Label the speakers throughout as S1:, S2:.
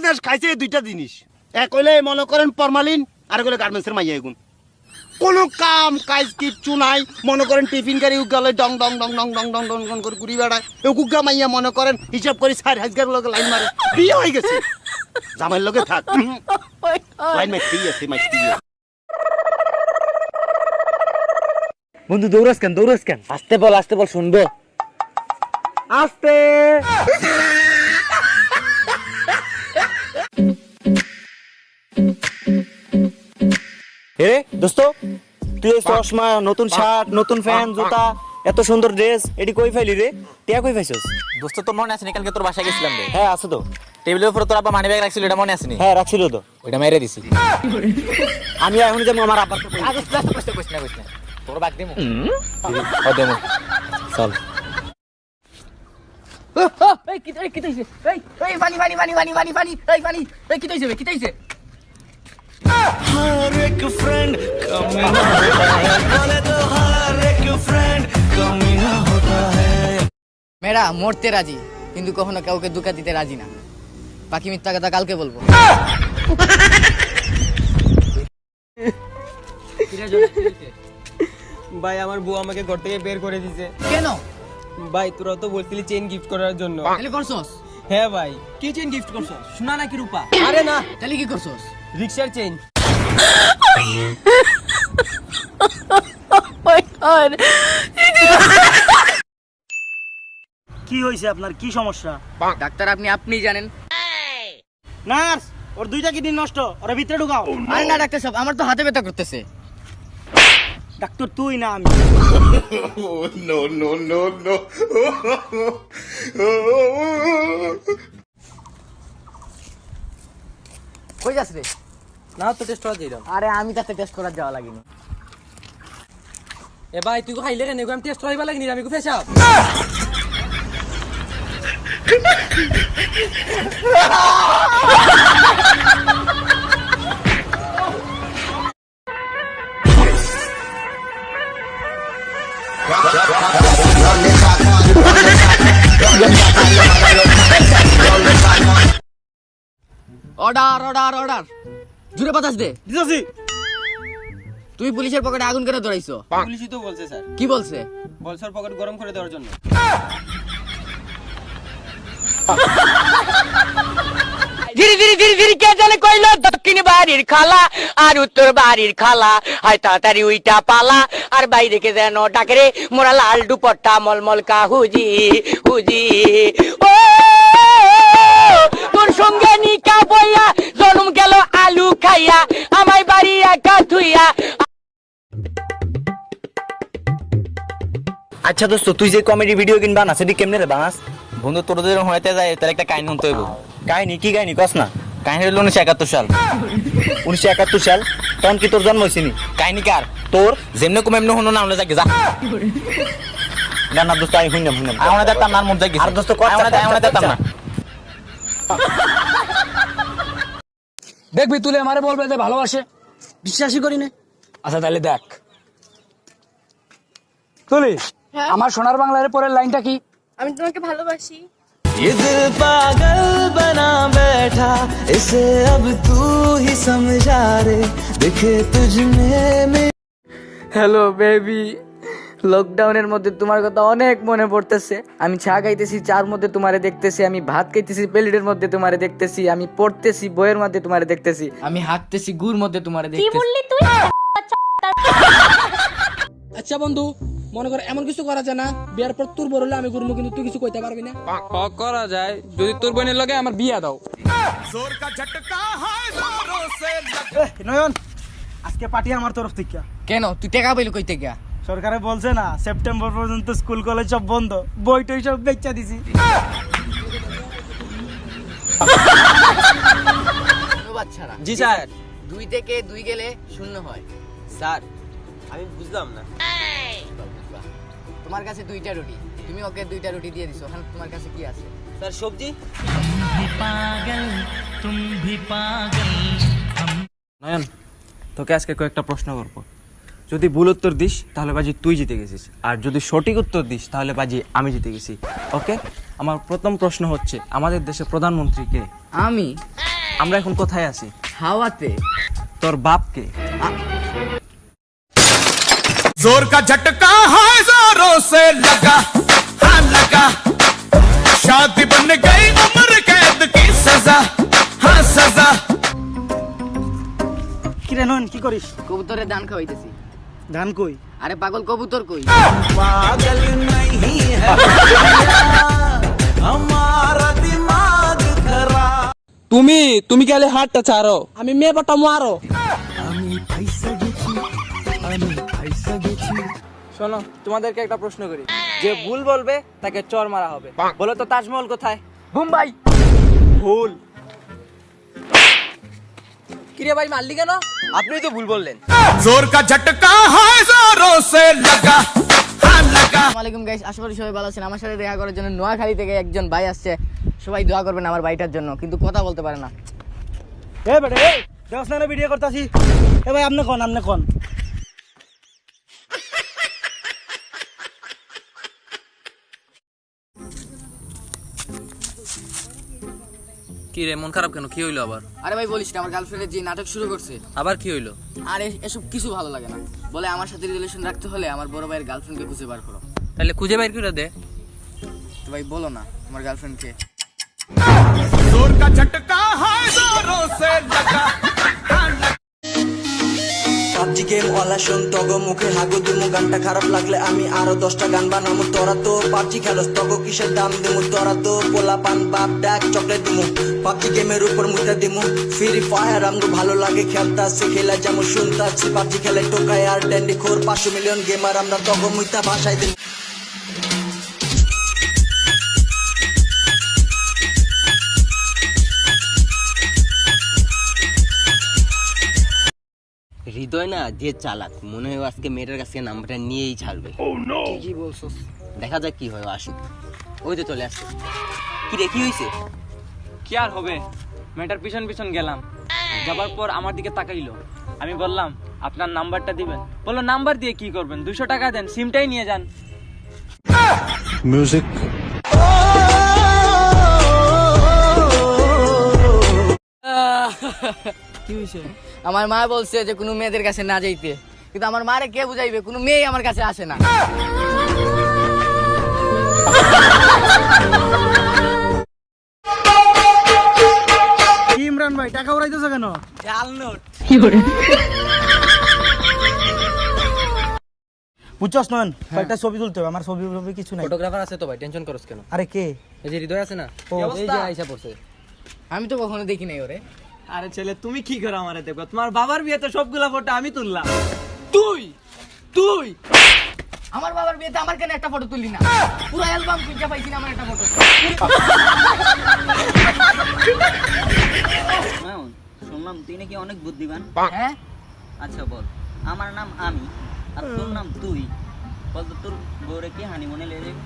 S1: দেশ খাইছে এই দুইটা জিনিস। এক হইলে মনে করেন ফরমালিন, আর হইলে গার্মেন্টসের মাইয়া এগুন। কোনো কাম কাজ কিচ্ছু নাই। মনে করেন টিফিন গাড়ি উগালে ডং ডং ডং ডং ডং ডং ডং ডং করে ঘুরি বেড়ায়। উগা মাইয়া মনে করেন হিসাব করে 4,000 লোক লাইন মারে। বিয়ে হয়ে গেছে, জামাইয়ের লগে থাক, লাইন মারতেই আছে, মারতেই আছে।
S2: বন্ধু দৌড়াস কেন? আস্তে বল শুনবো। আস্তে। রে দোস্ত, তুই চশমা, নতুন শার্ট, নতুন প্যান্ট, জুতা, এত সুন্দর ড্রেস, এটি কই ফাইলি রে? টিয়া কই পাইছস?
S3: দোস্ত তোর মনে আছে না কালকে তোর বাসায় গেছিলাম রে?
S2: হ্যাঁ আছে তো।
S3: টেবিলের উপরে তোর আব্বা মানি ব্যাগ রাখছিল, এটা মনে আছে নি?
S2: হ্যাঁ রাখছিল তো।
S3: ওইটা মেরে দিছি।
S2: আমি এখন যেমন আমার আব্বার তো
S3: আগে কইছ না তোর বাগ দেমু। ও দেমু চল।
S4: এই কি তাইছে? এই পানি এই কি তাইছে?
S5: हर एक फ्रेंड कमीना होता है, बोले तो हर एक फ्रेंड कमीना होता है।
S4: মেয়েরা মরতে রাজি, কিন্তু কখনো কাউকে ধোঁকা দিতে রাজি না। বাকি মিথ্যা কথা কালকে বলবো।
S6: ভাই আমার বউ আমাকে ঘর থেকে বের করে দিয়েছে।
S4: কেন?
S6: ভাই তোরা তো বলছিলি চেইন গিফট করার জন্য।
S4: তাহলে করছস?
S6: হ্যাঁ ভাই।
S4: কি চেইন গিফট করছস? সোনা নাকি রূপা?
S6: আরে না,
S4: তাহলে কি করছস?
S6: রিক্সার চেইন।
S2: কি হইছে আপনার? কি সমস্যা?
S4: ডাক্তার আপনি জানেন।
S2: নার্স, ওর দুইটা কিডনি নষ্ট, ওর ভিতরে ঢুকাও।
S4: আরে না ডাক্তার সাহেব, আমার তো হাতে ব্যথা করতেছে।
S2: ডাক্তার তুই না আমি।
S4: কই যাস রে?
S6: না তো টেস্ট করা যাইলাম।
S4: আরে আমি তাতে টেস্ট করার যাওয়া লাগেনি।
S6: এ ভাই তুই খাইলে কেন? আমি টেস্ট করাইবা লাগনি, আমি ফেসাব।
S4: অর্ডার জুড়ে বাতাস দে।
S2: দিতাছি।
S4: তুই পুলিশের পকেটে আগুন কেন ধরাইছো?
S6: পুলিশই তো বলছে স্যার।
S4: কি বলছে?
S6: বলছে ওর পকেট গরম করে দেওয়ার জন্য।
S7: ধীরে কে জানে কইলো দক্ষিণ বাড়ির খালা আর উত্তর বাড়ির খালা, হয় তাড়াতাড়ি উইটা পালা, আর বাইরে কে যেন ডাকে রে মোরা লাল দুপট্টা মলমল কা হুজি ও তোর সঙ্গে নিকা বইয়া জন্ম গেল আলু খাইয়া, আমায় বাড়ি একা থুইয়া।
S2: আচ্ছা দোস্ত, তুই যে কমেডি ভিডিও কিনবা না, সেটি কেমনে রে বানাস?
S3: বন্ধু তোর যদি হইতে যায় তার একটা কাহিনী শুনতে হইব।
S2: কাহিনী? কি কাহিনী কস না?
S3: কাহিনী হলো 1971 সাল।
S2: 1971 সাল? তখন কি তোর জন্ম হয়েছে নি?
S3: কাহিনী কার?
S2: তোর?
S3: যেমনে কম এমনি হনো না, আমরা যাকে যা।
S2: না না দোস্ত, আমি শুনলাম।
S3: আমরা দেখতাম না, মন যাকে।
S2: আর দোস্ত কচ্চা,
S3: আমরা দেখতাম না।
S6: দেখবি তুলে আমারে বলবে যে ভালোবাসে, বিশ্বাসই করি না। আচ্ছা তাহলে দেখ তুলি, আমার সোনার বাংলার পরের লাইনটা কি?
S8: আমি তোমাকে ভালোবাসি।
S5: ये दिल पागल बना बैठा, इसे अब तू ही समझा रे, दिखे तुझमें।
S4: হ্যালো বেবি, লকডাউনের মধ্যে তোমার কথা অনেক মনে পড়তেছে। আমি চা খাইতেছি, চার মধ্যে তোমারে দেখতেছি। আমি ভাত খাইতেছি, প্লেটের মধ্যে তোমারে দেখতেছি। আমি পড়তেছি, বইয়ের মধ্যে তোমারে দেখতেছি। আমি হাঁটতেছি, গুড় মধ্যে তোমারে
S8: কি
S4: দেখতেছি।
S8: বললি তুই?
S6: আচ্ছা বন্ধু, মনে কর এমন কিছু করা যায় না বিয়ার পর তোর বড় হলে আমি করবো, কিন্তু তুই কিছু কইতে পারবি না? করা যায়, যদি তোর বোনের লগে আমার বিয়া দাও।
S2: নয়ন, আজকে পার্টি আমার তরফ থেকে।
S4: কেন? তুই টাকা পাইলি কই থেকে?
S2: সরকারে বলছে না সেপ্টেম্বর পর্যন্ত স্কুল কলেজ সব বন্ধ, বই টই সব বেচা দিছি।
S4: ধন্যবাদ ছাড়া।
S6: জি স্যার।
S4: 2 থেকে 2 গেলে 0 হয়।
S6: স্যার আমি বুঝলাম না।
S4: তোমার কাছে 2টা রুটি, তুমি ওকে 2টা রুটি দিয়ে দিছো, ওখানে তোমার কাছে কি আছে?
S6: স্যার সবজি।
S9: নয়ন, তোকে আজকে কয়েকটা প্রশ্ন করবো। যদি ভুল উত্তর দিস তাহলে বাজি তুই জিতে গেছিস, আর যদি সঠিক উত্তর দিস তাহলে বাজি আমি জিতে গেছি। ওকে, আমার প্রথম প্রশ্ন হচ্ছে, আমাদের দেশের প্রধানমন্ত্রী কে?
S4: আমি
S9: আমরা এখন কোথায় আছি?
S4: হাওয়াতে।
S9: তোর বাপকে।
S5: जोर का झटका है जोरों से लगा, हाँ लगा, शादी बन गई उम्र कैद की सजा, हाँ सजा।
S2: কিরে নন কি করিস?
S4: কবুতরের ধান খাওয়াইতেছি।
S2: ধান কই?
S4: আরে পাগল, কবুতর কই?
S5: पागल नहीं है हमारा दिमाग खराब।
S6: তুমি গেলে হাতটা ছাড়ো, আমি মেয়ে পটা মারো।
S9: শোনো, তোমাদেরকে একটা প্রশ্ন করি, যে ভুল বলবে তাকে চর মারা হবে। বলো তো তাজমহল কোথায়?
S4: মুম্বাই।
S9: ভুল।
S6: কিরে ভাই মারলি কেন?
S9: আপনিই তো ভুল বললেন।
S5: जोर का झटका है जोरों से लगा, हाँ लगा।
S4: আসসালামু আলাইকুম গাইস, আশা করি সবাই ভালো আছেন। আমার সাথে দেখা করার জন্য নোয়াখালী থেকে একজন ভাই আসছে। সবাই দোয়া করবেন আমার ভাইটার জন্য, কিন্তু কথা বলতে পারে না।
S2: এ বেটা এই দেওস না ভিডিও করতাছি। এ ভাই আপনি কোন?
S3: কি রে, মন খারাপ কেন? কি হইলো আবার?
S4: আরে ভাই বলিস না, আমার গার্লফ্রেন্ডের যে নাটক শুরু করছে।
S3: আবার কি হইলো?
S4: আরে এসব কিছু ভালো লাগে না। বলে আমার সাথে রিলেশন রাখতে হলে আমার বড় ভাইয়ের গার্লফ্রেন্ডকে খুঁজে বার করো।
S3: তাহলে খুঁজে বাইর করে দে।
S4: তো ভাই বলো না আমার গার্লফ্রেন্ডকে।
S5: जोर का झटका है जोरों से लगा, हाँ लगा।
S8: পাবজি গেম ওয়ালা শোন তগো মুখে হাগু দিমু গানটা খারাপ লাগলে আমি আরো 10টা গান বানামু তোরা তো পাবজি খেলস তগো কিসের দাম দিমু তোরা তো পোলা পান বাপ ডাক চকলেট দিমু পাবজি গেমের উপর মুটা দিমু ফ্রি ফায়ার আমগো ভালো লাগে খেলতাছি খেলা যেমন শুনতাছি পাবজি খেলে টোকায় আর ড্যান্ডি খোর 500 মিলিয়ন গেমার আমরা তগো মুইতা ভাষায় দিমু
S7: হৃদয় না যে চালাক, মনে হয় আজকে মেয়েটার কাছে নাম্বারটা নিয়েই ছাড়বে।
S4: কি বলছস?
S7: দেখা যাক কি হয়, আসুক। ওই তো চলে আসছে। কি রে, কি হয়েছে?
S9: কি আর হবে, মেয়েটার পিছন পিছন গেলাম, যাবার পর আমার দিকে তাকাইলো। আমি বললাম আপনার নাম্বারটা দিবেন। বললো নাম্বার দিয়ে কি করবেন, 200 টাকা দেন, সিমটাই নিয়ে যান।
S5: म्यूजिक
S4: কি হয়েছে? আমার মা বলছে যে কোনো মেয়েদের কাছে না যাইতে, কিন্তু আমার মারে কে বুঝাইবে? কোনো মেয়ে আমার কাছে আসে না।
S2: কি ইমরান ভাই টাকা উড়াইতেছ কেন?
S4: জাল নোট।
S2: বুঝছস নন কয়টা ছবি তুলতে হবে, আমার ছবি কিছু নাই।
S3: ফটোগ্রাফার আছে তো ভাই, টেনশন করছ কেন?
S2: আরে কে?
S3: এই যে হৃদয় আছে না,
S2: ও,
S3: এই যে আইসা পড়ছে।
S4: আমি তো কখনো দেখি নাই ওরে।
S9: আরে ছেলে, তুমি কি করে আমারে দেখো? তোমার বাবার বিয়েতে সবগুলা ফটো আমি তুললাম।
S4: তুই আমার বাবার বিয়েতে আমার কেন একটা ফটো তুললি না? পুরো অ্যালবাম খুঁজে পাইছি না আমার একটা ফটো।
S10: শুনলাম তুই নাকি অনেক বুদ্ধিমান।
S4: হ্যাঁ,
S10: আচ্ছা বল, আমার নাম আমি আর তোর নাম তুই, বল তো তোর বউরে কি হানিমুনে লে যাবি?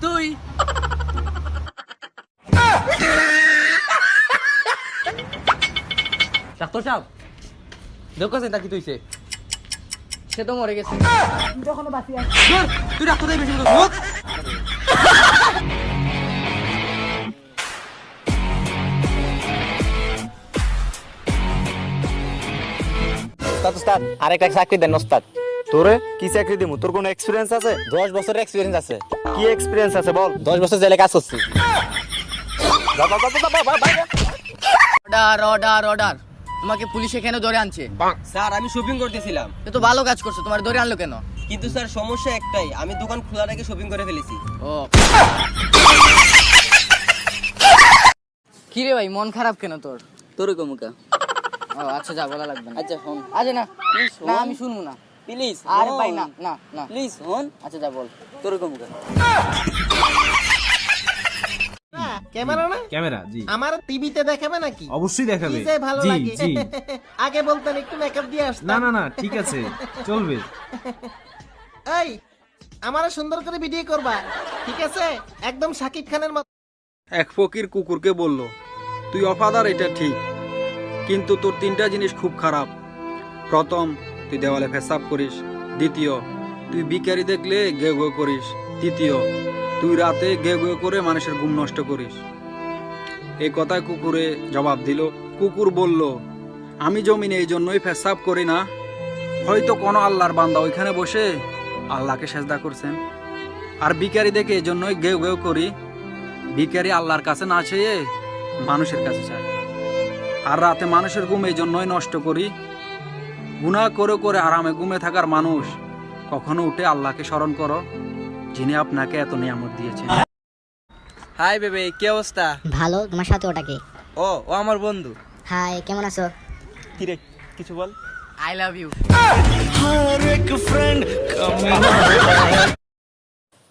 S4: তুই
S3: ডাক্তার সাহেব দেখো চিন্তা কি তুইছে?
S4: সে তো মরে গেছে।
S3: তুই ডাক্তার বেশি বলছিস।
S7: উস্তাদ, আরেকটা চাকরি দেন উস্তাদ।
S2: তোরে কি চাকরি দিমু? তোর কোনো এক্সপেরিয়েন্স আছে?
S7: 10 বছরের এক্সপিরিয়েন্স আছে।
S2: কি এক্সপেরিয়েন্স আছে বল?
S7: 10 বছর জেলে কাজ করছি।
S4: Order order order. তোমাকে পুলিশ এখানে ধরে আনছে।
S7: স্যার, আমি শপিং করতেছিলাম,
S4: এ তো ভালো কাজ করছো, তোমার ধরে আনলো কেন?
S7: কিন্তু স্যার সমস্যা একটাই, আমি দোকান খোলার আগে শপিং করে ফেলেছি।
S4: ও কি রে ভাই, মন খারাপ কেন তোর?
S10: তোর কমুকা
S4: ও আচ্ছা, যা বলা লাগবে না।
S10: আচ্ছা শোন,
S4: আচ্ছা না না, আমি শুনবো না।
S10: প্লিজ।
S4: আরে ভাই না না না,
S10: প্লিজ শোন,
S4: আচ্ছা যা বল।
S10: তোর কমুকা।
S1: ক্যামেরা না?
S9: ক্যামেরা জি,
S1: আমার টিভিতে দেখাবে নাকি?
S9: অবশ্যই দেখাবে।
S1: কি যে ভালো লাগে। আগে বলতেন একটু মেকআপ দিয়ে আসতাম।
S9: না ঠিক আছে, চলবে।
S1: এই আমারে সুন্দর করে ভিডিও করবা, ঠিক আছে? একদম শাকিব খানের মতো।
S11: এক ফকির কুকুরকে বলল, তুই অফাদার এটা ঠিক, কিন্তু তোর 3টা জিনিস খুব খারাপ। প্রথম, তুই দেওয়ালে পেশাব করিস। দ্বিতীয়, তুই ভিখারি দেখলে গেউ গেউ করিস। তৃতীয়, তুই রাতে গেউ গেউ করে মানুষের ঘুম নষ্ট করিস। এই কথায় কুকুরে জবাব দিল। কুকুর বলল, আমি জমিনে এই জন্যই পেশাব করি না, হয়তো কোনো আল্লাহর বান্দা ওইখানে বসে আল্লাহকে সেজদা করছেন। আর ভিখারি দেখে এই জন্যই গেউ গেউ করি, ভিখারি আল্লাহর কাছে না চেয়ে মানুষের কাছে চায়। আর রাতে মানুষের ঘুম এই জন্যই নষ্ট করি, গুনাহ করে করে আরামে ঘুমে থাকার মানুষ কখনো উঠে আল্লাহকে স্মরণ করো, যিনি আপনাকে এত নিয়ামত দিয়েছেন।
S3: হাই বেবে, কি অবস্থা?
S12: ভালো। তোমার সাথে ওটা কে?
S3: ও আমার বন্ধু।
S12: হাই, কেমন আছো?
S3: কি রে, কিছু বল।
S4: I love you.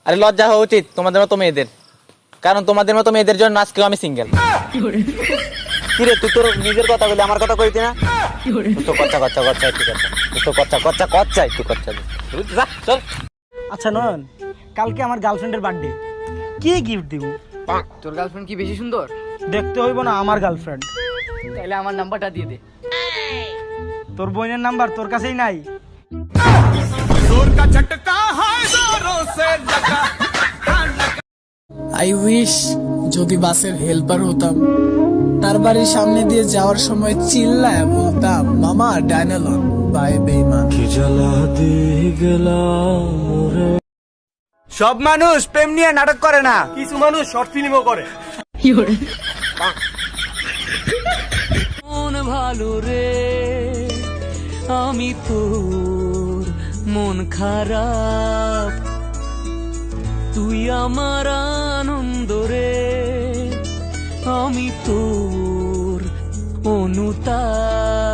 S3: আরে লজ্জা হওয়া উচিত তোমাদের মতো মেয়েদের, কারণ তোমাদের মতো মেয়েদের জন্য আজকে আমি সিঙ্গেল।
S2: কিরে তুই তোর নিজের কথা বলি আমার কথা কইতি না? তুই তো কচ্চা কচ্চা কচ্চা একটু কচ্চা, তুই তো কচ্চা কচ্চা কচ্চা একটু কচ্চা দে। যা চল।
S13: আচ্ছা নয়ন, কালকে আমার গার্লফ্রেন্ডের বার্থডে, কি গিফট দিব?
S4: তোর গার্লফ্রেন্ড কি বেশি সুন্দর?
S13: দেখতে হইব না আমার গার্লফ্রেন্ড?
S4: তাহলে আমার নাম্বারটা দিয়ে দে।
S13: তোর বোনের নাম্বার তোর কাছেই নাই?
S5: जोर का झटका है जोरों से लगा।
S14: আই উইশ যদি বাসের হেল্পার হতাম, তার বাড়ির সামনে দিয়ে যাওয়ার সময় চিল্লায় বলতাম, মামা ডাইনালন বাই বেইমান।
S13: সব মানুষ প্রেম নিয়ে নাটক করে না, কিছু মানুষ শর্ট ফিল্মও করে।
S15: মন ভালো রে, আমি তোর মন খারাপ, তুই আমার আনন্দ রে, আমি তোর অনুতাপ।